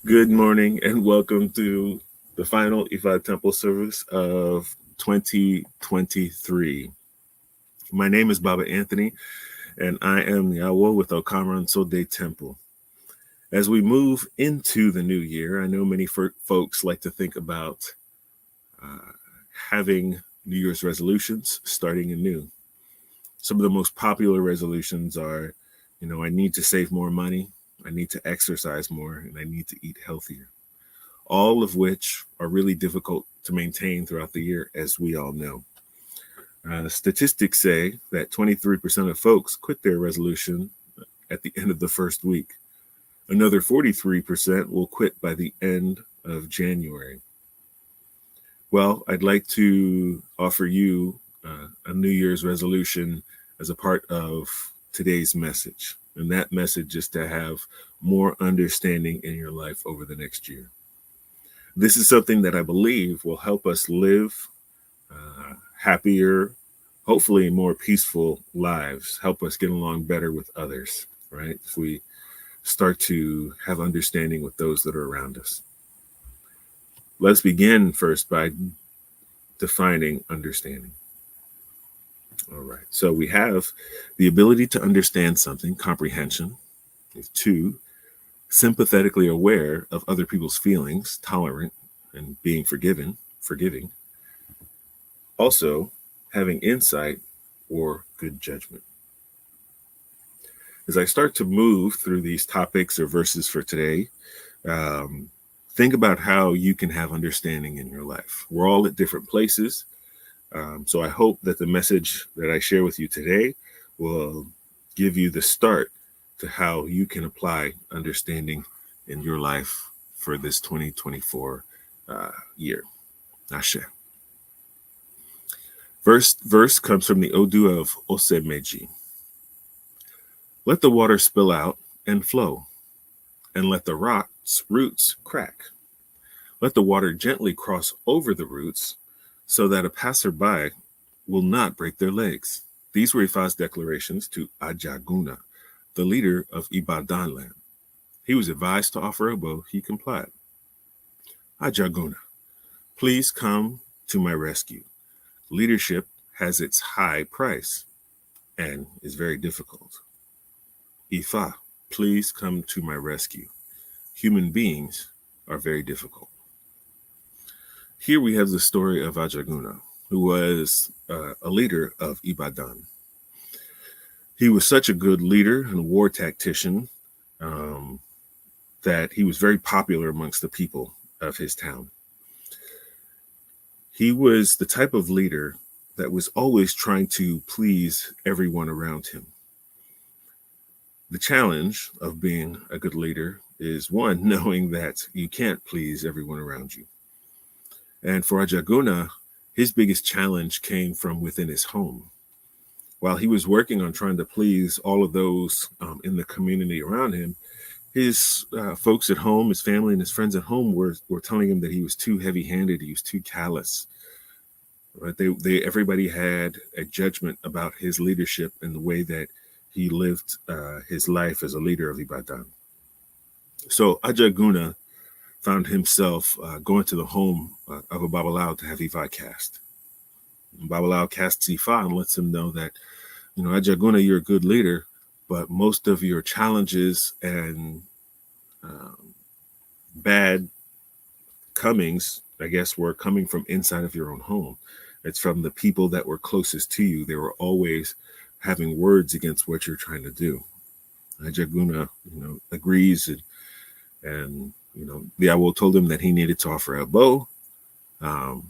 Good morning and welcome to the final Ifa Temple service of 2023. My name is Baba Anthony and I am Yawo with Okamaran Sode Temple. As we move into the new year, I know many folks like to think about having New Year's resolutions, starting anew. Some of the most popular resolutions are, I need to save more money, I need to exercise more, and I need to eat healthier. All of which are really difficult to maintain throughout the year, as we all know. Statistics say that 23% of folks quit their resolution at the end of the first week. Another 43% will quit by the end of January. Well, I'd like to offer you a New Year's resolution as a part of today's message. And that message is to have more understanding in your life over the next year. This is something that I believe will help us live happier, hopefully more peaceful lives, help us get along better with others, right? If we start to have understanding with those that are around us. Let's begin first by defining understanding. All right, so we have the ability to understand something, comprehension. 2, sympathetically aware of other people's feelings, tolerant, and being forgiving. Also, having insight or good judgment. As I start to move through these topics or verses for today, think about how you can have understanding in your life. We're all at different places. So I hope that the message that I share with you today will give you the start to how you can apply understanding in your life for this 2024 year. Ashe. First verse comes from the Odu of Osemeji. Let the water spill out and flow, and let the roots crack. Let the water gently cross over the roots so that a passerby will not break their legs. These were Ifa's declarations to Ajaguna, the leader of Ibadan land. He was advised to offer a bow. He complied. Ajaguna, please come to my rescue. Leadership has its high price and is very difficult. Ifa, please come to my rescue. Human beings are very difficult. Here we have the story of Ajaguna, who was a leader of Ibadan. He was such a good leader and war tactician that he was very popular amongst the people of his town. He was the type of leader that was always trying to please everyone around him. The challenge of being a good leader is, one, knowing that you can't please everyone around you. And for Ajaguna, his biggest challenge came from within his home. While he was working on trying to please all of those in the community around him, his folks at home, his family and his friends at home were telling him that he was too heavy-handed, he was too callous. Right? Everybody had a judgment about his leadership and the way that he lived his life as a leader of Ibadan. So Ajaguna found himself going to the home of a Babalao to have Ifa cast. Babalao casts Ifa and lets him know that, Ajaguna, you're a good leader, but most of your challenges and bad comings, I guess, were coming from inside of your own home. It's from the people that were closest to you. They were always having words against what you're trying to do. Ajaguna, agrees and the Awo told him that he needed to offer a bow, and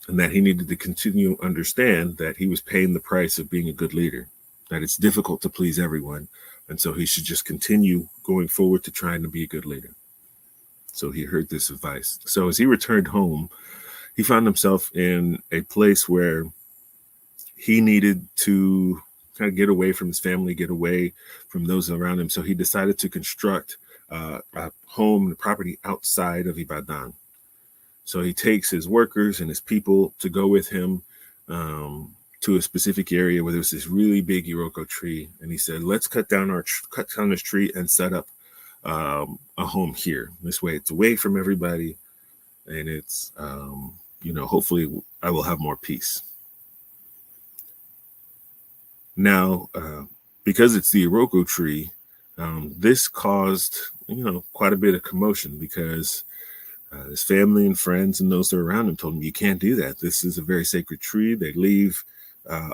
that he needed to continue to understand that he was paying the price of being a good leader, that it's difficult to please everyone, and so he should just continue going forward to trying to be a good leader. So he heard this advice. So as he returned home, he found himself in a place where he needed to kind of get away from his family, get away from those around him. So he decided to construct a home and property outside of Ibadan. So he takes his workers and his people to go with him to a specific area where there was this really big Iroko tree. And he said, let's cut down this tree and set up a home here. This way it's away from everybody, and it's, hopefully I will have more peace. Now, because it's the Iroko tree, this caused, quite a bit of commotion, because his family and friends and those that are around him told him, you can't do that. This is a very sacred tree. They leave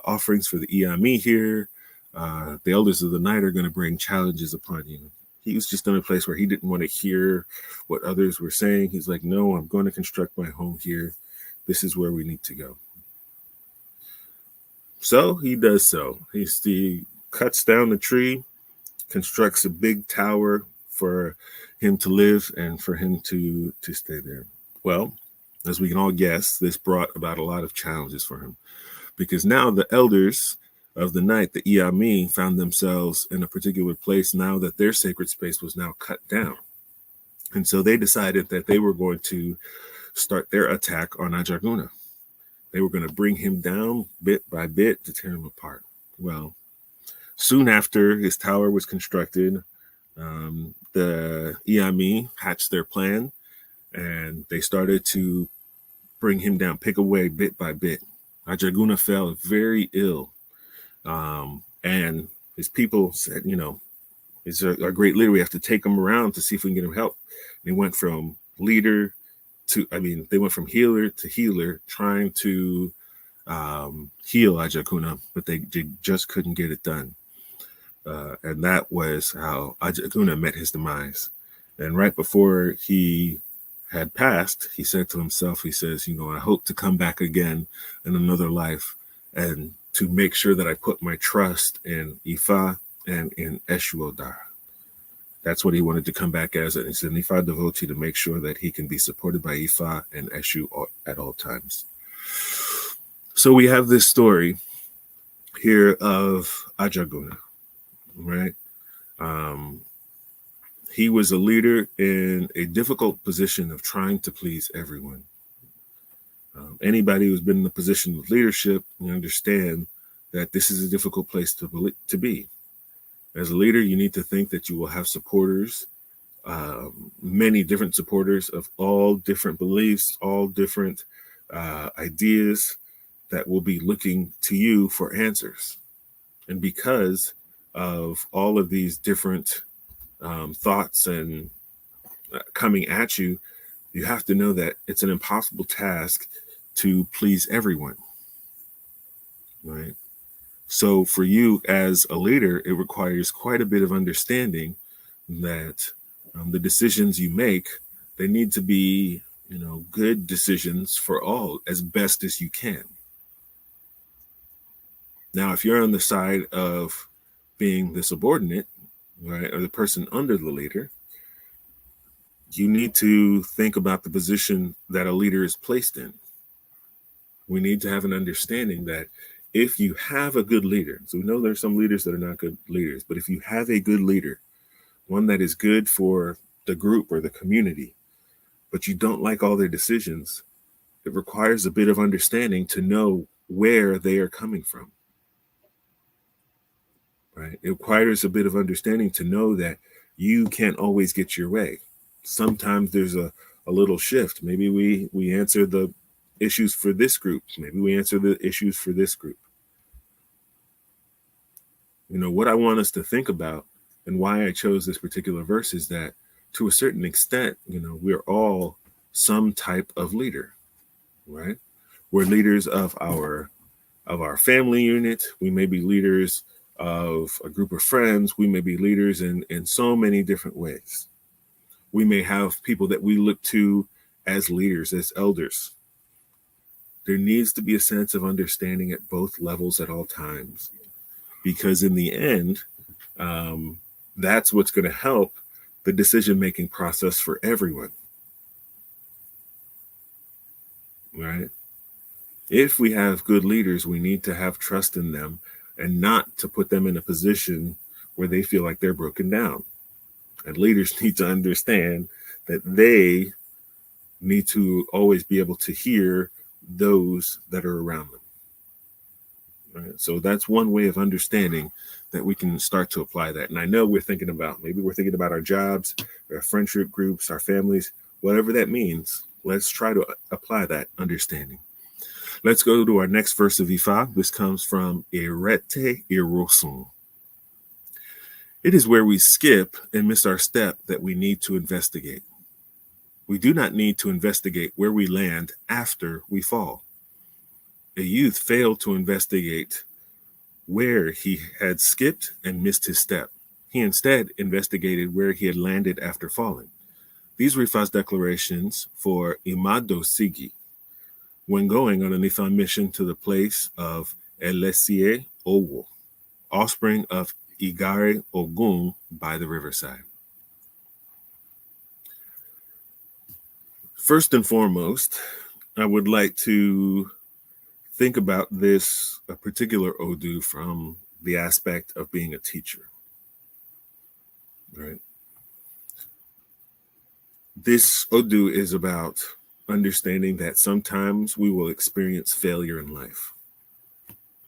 offerings for the Iami here. The elders of the night are going to bring challenges upon you. He was just in a place where he didn't want to hear what others were saying. He's like, no, I'm going to construct my home here. This is where we need to go. So he does so. He cuts down the tree, constructs a big tower for him to live and for him to stay there. Well, as we can all guess, this brought about a lot of challenges for him, because now the elders of the night, the Iami, found themselves in a particular place now that their sacred space was now cut down. And so they decided that they were going to start their attack on Ajarguna. They were going to bring him down bit by bit to tear him apart. Well, soon after his tower was constructed, the Iami hatched their plan, and they started to bring him down, pick away bit by bit. Ajarguna fell very ill, and his people said, he's our great leader. We have to take him around to see if we can get him help. And they went from leader they went from healer to healer, trying to heal Ajarguna, but they just couldn't get it done. And that was how Ajarguna met his demise. And right before he had passed, he said to himself, he says, I hope to come back again in another life, and to make sure that I put my trust in Ifa and in Eshu Odar. That's what he wanted to come back as. And he's an Ifa devotee, to make sure that he can be supported by Ifa and Eshu at all times. So we have this story here of Ajarguna, right? He was a leader in a difficult position of trying to please everyone. Anybody who's been in a position of leadership, you understand that this is a difficult place to be. As a leader, you need to think that you will have supporters, many different supporters of all different beliefs, all different ideas, that will be looking to you for answers. And because of all of these different thoughts and coming at you, you have to know that it's an impossible task to please everyone, right? So for you as a leader, it requires quite a bit of understanding that the decisions you make, they need to be, good decisions for all, as best as you can. Now, if you're on the side of being the subordinate, right, or the person under the leader, you need to think about the position that a leader is placed in. We need to have an understanding that if you have a good leader, so we know there's some leaders that are not good leaders, but if you have a good leader, one that is good for the group or the community, but you don't like all their decisions, it requires a bit of understanding to know where they are coming from, right? It requires a bit of understanding to know that you can't always get your way. Sometimes there's a little shift. Maybe we answer the issues for this group. Maybe we answer the issues for this group. What I want us to think about, and why I chose this particular verse, is that to a certain extent, we're all some type of leader, right? We're leaders of our family unit. We may be leaders of a group of friends. We may be leaders in so many different ways. We may have people that we look to as leaders, as elders. There needs to be a sense of understanding at both levels at all times, because in the end, that's what's going to help the decision-making process for everyone, right? If we have good leaders, we need to have trust in them, and not to put them in a position where they feel like they're broken down. And leaders need to understand that they need to always be able to hear those that are around them, Right? So that's one way of understanding that we can start to apply that. And I know we're thinking about, maybe we're thinking about our jobs, our friendship groups, our families, whatever that means. Let's try to apply that understanding. Let's go to our next verse of Ifa. This comes from Irete Irosun. It is where we skip and miss our step that we need to investigate. We do not need to investigate where we land after we fall. A youth failed to investigate where he had skipped and missed his step. He instead investigated where he had landed after falling. These were Ifa's declarations for Imado Sigi when going on an Ifa mission to the place of Elesie Owo, offspring of Igare Ogun by the riverside. First and foremost, I would like to think about this a particular Odu from the aspect of being a teacher. Right? This Odu is about understanding that sometimes we will experience failure in life.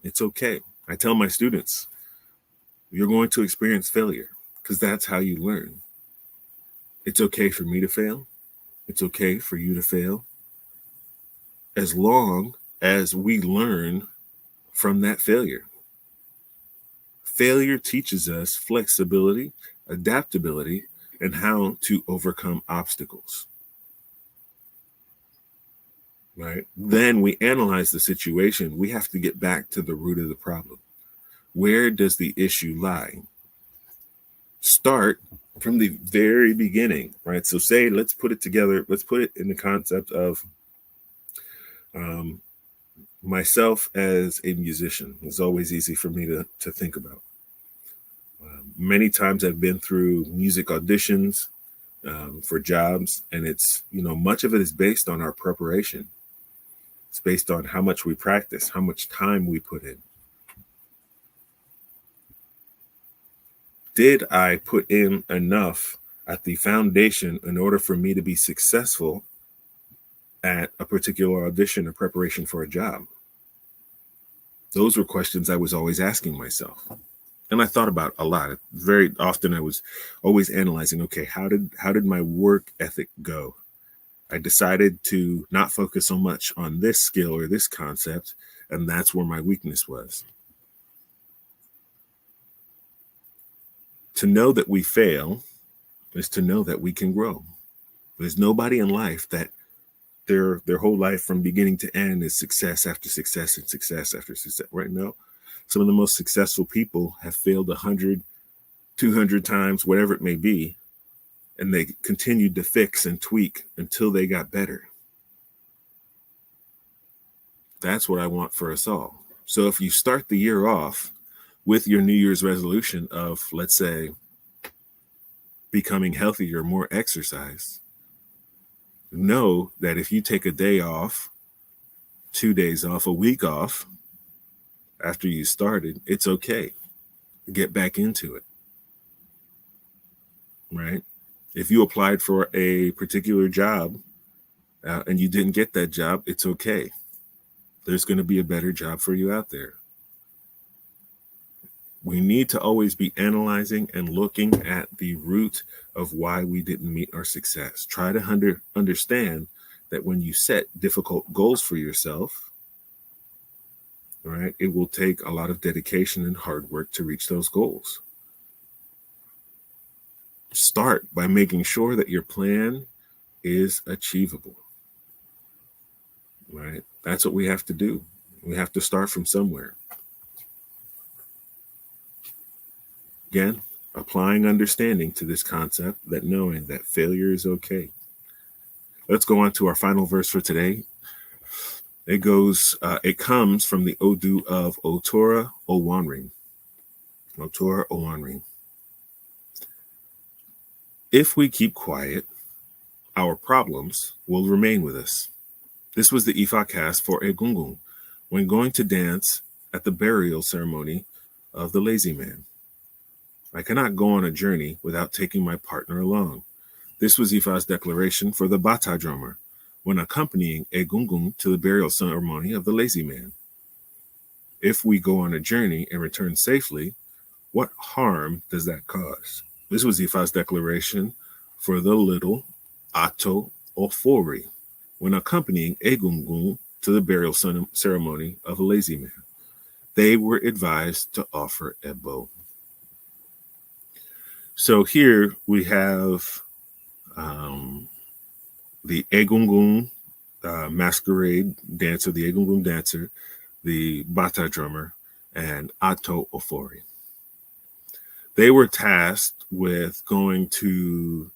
It's okay. I tell my students, you're going to experience failure because that's how you learn. It's okay for me to fail. It's okay for you to fail. As long as we learn from that failure. Failure teaches us flexibility, adaptability, and how to overcome obstacles. Right? Then we analyze the situation. We have to get back to the root of the problem. Where does the issue lie? Start from the very beginning, right? So say, let's put it together. Let's put it in the concept of myself as a musician. It's always easy for me to think about. Many times I've been through music auditions for jobs, and it's, much of it is based on our preparation. It's based on how much we practice, how much time we put in. Did I put in enough at the foundation in order for me to be successful at a particular audition or preparation for a job? Those were questions I was always asking myself. And I thought about a lot. Very often I was always analyzing, okay, how did my work ethic go? I decided to not focus so much on this skill or this concept, and that's where my weakness was. To know that we fail is to know that we can grow. There's nobody in life that their whole life from beginning to end is success after success and success after success. Right now, some of the most successful people have failed 100, 200 times, whatever it may be, and they continued to fix and tweak until they got better. That's what I want for us all. So if you start the year off with your New Year's resolution of, let's say, becoming healthier, more exercise, know that if you take a day off, 2 days off, a week off, after you started, it's okay. Get back into it. Right? If you applied for a particular job and you didn't get that job, it's okay. There's going to be a better job for you out there. We need to always be analyzing and looking at the root of why we didn't meet our success. Try to understand that when you set difficult goals for yourself, right, it will take a lot of dedication and hard work to reach those goals. Start by making sure that your plan is achievable. Right? That's what we have to do. We have to start from somewhere. Again, applying understanding to this concept, that knowing that failure is okay. Let's go on to our final verse for today. It comes from the Odu of Otora Owanring. Otora Owanring. If we keep quiet, our problems will remain with us. This was the Ifa cast for Egungun when going to dance at the burial ceremony of the lazy man. I cannot go on a journey without taking my partner along. This was Ifa's declaration for the Bata drummer when accompanying Egungun to the burial ceremony of the lazy man. If we go on a journey and return safely, what harm does that cause? This was Ifa's declaration for the little Ato Ofori when accompanying Egungun to the burial ceremony of a lazy man. They were advised to offer Ebo. So here we have the Egungun masquerade dancer, the Egungun dancer, the Bata drummer, and Ato Ofori. They were tasked with going to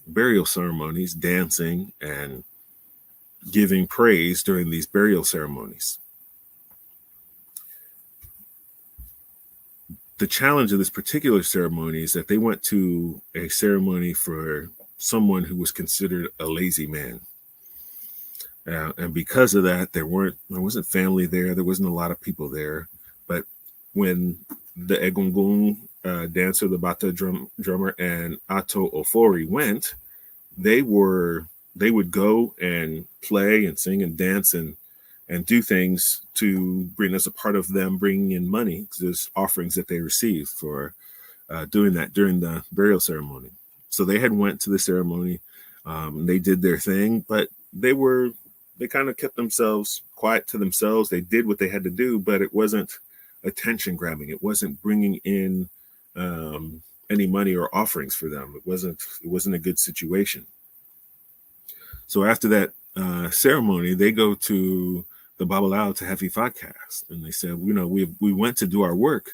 burial ceremonies, dancing, and giving praise during these burial ceremonies. The challenge of this particular ceremony is that they went to a ceremony for someone who was considered a lazy man. And because of that, there wasn't family there. There wasn't a lot of people there. But when the Egungun dancer, the Bata drummer, and Ato Ofori went, they would go and play and sing and dance and do things to bring us a part of them bringing in money. There's offerings that they received for doing that during the burial ceremony. So they had went to the ceremony. They did their thing, but they kind of kept themselves quiet to themselves. They did what they had to do, but it wasn't attention grabbing. It wasn't bringing in any money or offerings for them. It wasn't a good situation. So after that ceremony, they go to the Babalao to have Ifa cast, and they said, we went to do our work,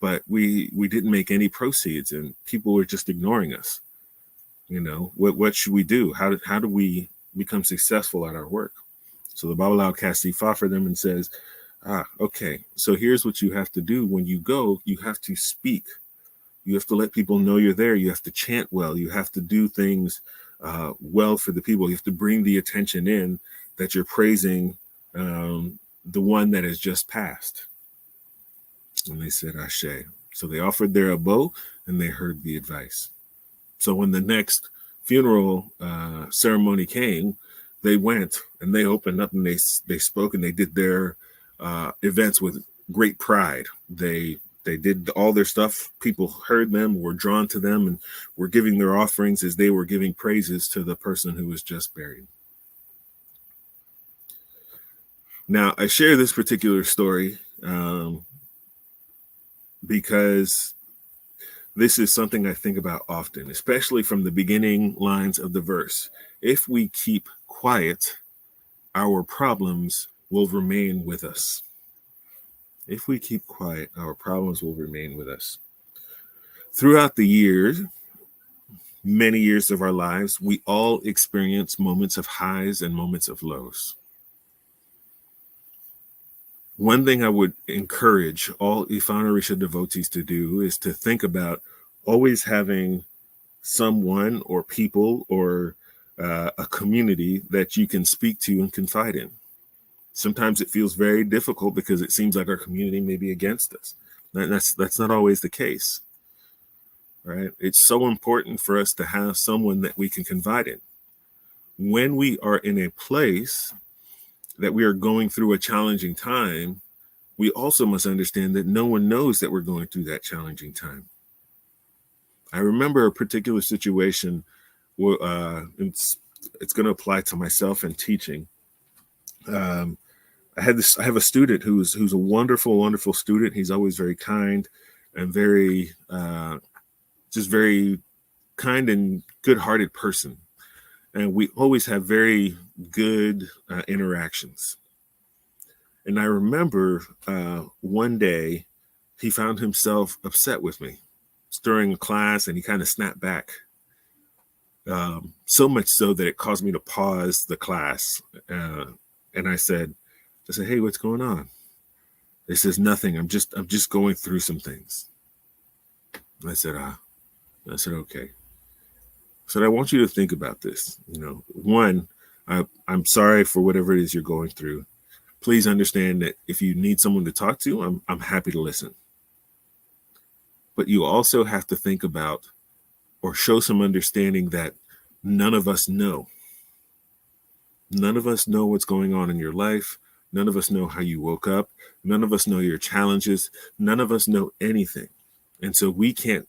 but we didn't make any proceeds, and people were just ignoring us. What should we do? How do we become successful at our work? So the Babalao casts Ifa for them and says, okay, so here's what you have to do. When you go, you have to speak. You have to let people know you're there. You have to chant well. You have to do things well for the people. You have to bring the attention in that you're praising the one that has just passed. And they said, Ashe. So they offered their abo and they heard the advice. So when the next funeral ceremony came, they went and they opened up and they spoke and they did their events with great pride. They did all their stuff. People heard them, were drawn to them, and were giving their offerings as they were giving praises to the person who was just buried. Now, I share this particular story because this is something I think about often, especially from the beginning lines of the verse. If we keep quiet, our problems will remain with us. If we keep quiet, our problems will remain with us. Throughout the years, many years of our lives, we all experience moments of highs and moments of lows. One thing I would encourage all Ifa Orisha devotees to do is to think about always having someone or people or a community that you can speak to and confide in. Sometimes it feels very difficult because it seems like our community may be against us. That's not always the case, right? It's so important for us to have someone that we can confide in. When we are in a place that we are going through a challenging time, we also must understand that no one knows that we're going through that challenging time. I remember a particular situation where it's going to apply to myself and teaching. I have a student who's a wonderful, wonderful student. He's always very kind and very kind and good-hearted person. And we always have very good interactions. And I remember one day he found himself upset with me. It's during a class and he kind of snapped back. So much so that it caused me to pause the class. And I said, hey, what's going on? He says, nothing. I'm just going through some things. I said, okay. I said, I want you to think about this. One, I'm sorry for whatever it is you're going through. Please understand that if you need someone to talk to, I'm happy to listen. But you also have to think about or show some understanding that none of us know. None of us know what's going on in your life. None of us know how you woke up. None of us know your challenges. None of us know anything. And so we can't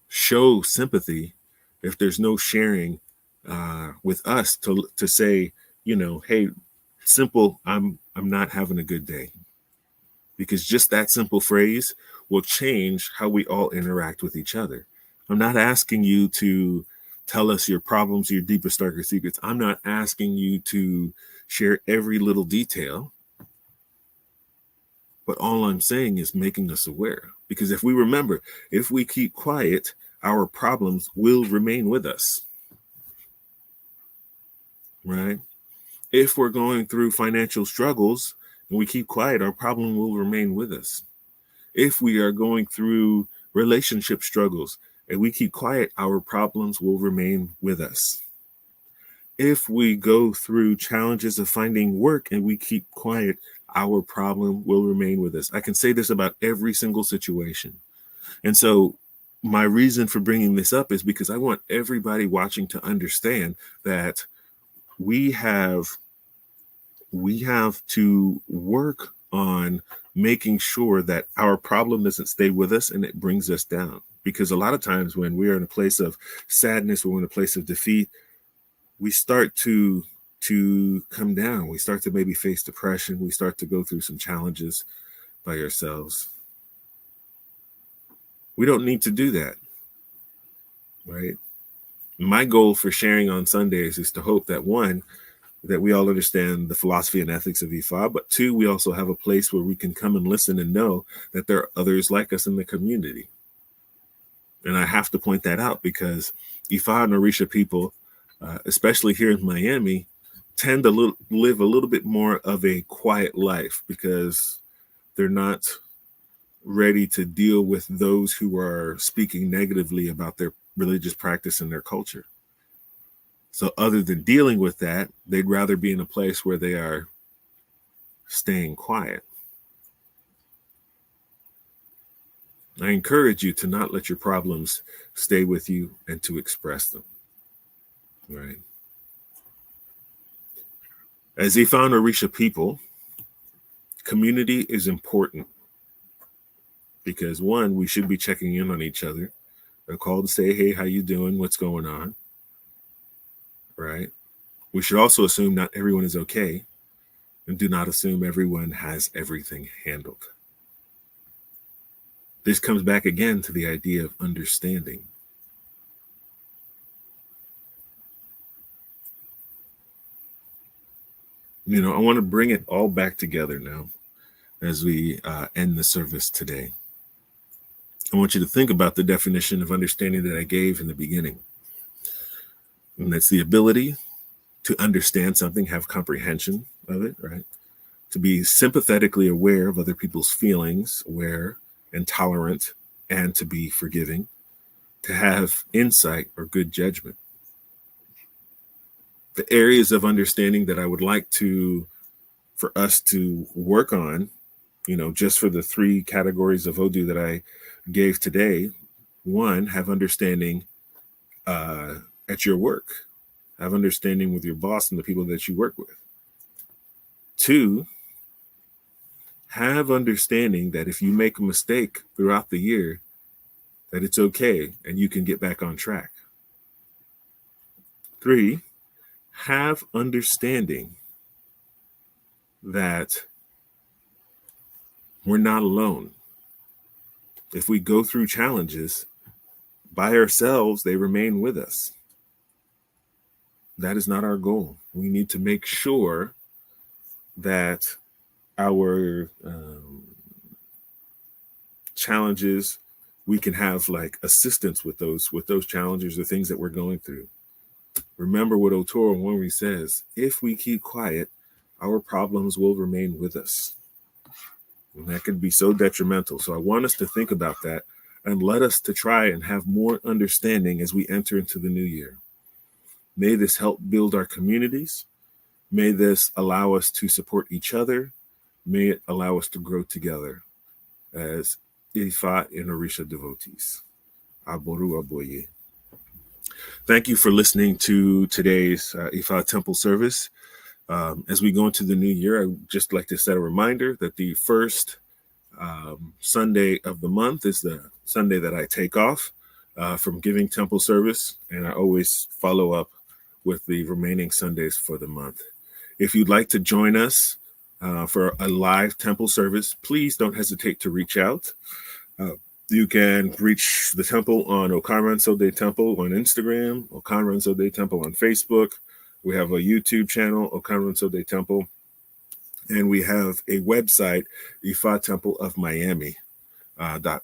show sympathy if there's no sharing with us to say, hey, simple, I'm not having a good day. Because just that simple phrase will change how we all interact with each other. I'm not asking you to tell us your problems, your deepest, darkest secrets. I'm not asking you to share every little detail. But all I'm saying is making us aware. Because if we remember, if we keep quiet, our problems will remain with us. Right? If we're going through financial struggles and we keep quiet, our problem will remain with us. If we are going through relationship struggles and we keep quiet, our problems will remain with us. If we go through challenges of finding work and we keep quiet, our problem will remain with us. I can say this about every single situation. And so my reason for bringing this up is because I want everybody watching to understand that we have to work on making sure that our problem doesn't stay with us and it brings us down. Because a lot of times when we are in a place of sadness, or in a place of defeat, we start to come down. We start to maybe face depression. We start to go through some challenges by ourselves. We don't need to do that, right? My goal for sharing on Sundays is to hope that, one, that we all understand the philosophy and ethics of Ifa, but two, we also have a place where we can come and listen and know that there are others like us in the community. And I have to point that out because Ifa and Orisha people, especially here in Miami, tend to live a little bit more of a quiet life because they're not ready to deal with those who are speaking negatively about their religious practice and their culture. So other than dealing with that, they'd rather be in a place where they are staying quiet. I encourage you to not let your problems stay with you and to express them. Right? As Ifa and Orisha people, community is important because, one, we should be checking in on each other. A call to say, hey, how you doing? What's going on? Right? We should also assume not everyone is okay, and do not assume everyone has everything handled. This comes back again to the idea of understanding. I want to bring it all back together now as we end the service today. I want you to think about the definition of understanding that I gave in the beginning. And that's the ability to understand something, have comprehension of it, right? To be sympathetically aware of other people's feelings, aware and tolerant, and to be forgiving, to have insight or good judgment. The areas of understanding that I would like for us to work on, just for the 3 categories of Odu that I gave today. 1, have understanding at your work. Have understanding with your boss and the people that you work with. 2, have understanding that if you make a mistake throughout the year, that it's okay and you can get back on track. 3, have understanding that we're not alone. If we go through challenges by ourselves, they remain with us. That is not our goal. We need to make sure that our challenges, we can have like assistance with those challenges or things that we're going through. Remember what Otoro Nwonri says: if we keep quiet, our problems will remain with us. And that could be so detrimental. So I want us to think about that and let us to try and have more understanding as we enter into the new year. May this help build our communities. May this allow us to support each other. May it allow us to grow together as Ifa and Orisha devotees. Aboru Aboye. Thank you for listening to today's Ifa Temple service. As we go into the new year, I would just like to set a reminder that the first Sunday of the month is the Sunday that I take off from giving temple service, and I always follow up with the remaining Sundays for the month. If you'd like to join us for a live temple service, please don't hesitate to reach out. You can reach the temple on Okanran Sode Temple on Instagram, Okanran Sode Temple on Facebook. We have a YouTube channel, Okanran Sode Temple, and we have a website, Ifa Temple of Miami.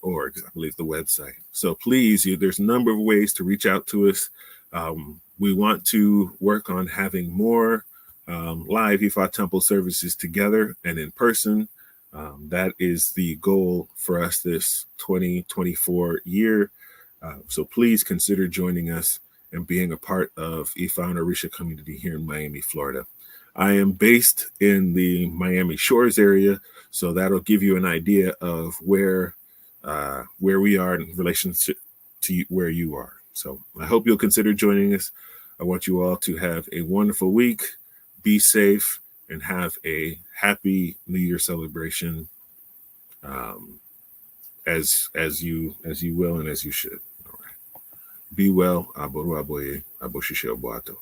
.org, I believe the website. So please, there's a number of ways to reach out to us. We want to work on having more live Ifa Temple services together and in person. That is the goal for us this 2024 year. So please consider joining us and being a part of Ifa and Orisha community here in Miami, Florida. I am based in the Miami Shores area, so that'll give you an idea of where we are in relationship to where you are. So I hope you'll consider joining us. I want you all to have a wonderful week, be safe, and have a happy New Year celebration as you will and as you should. All right. Be well. Aboru aboye, aboshishe oboato.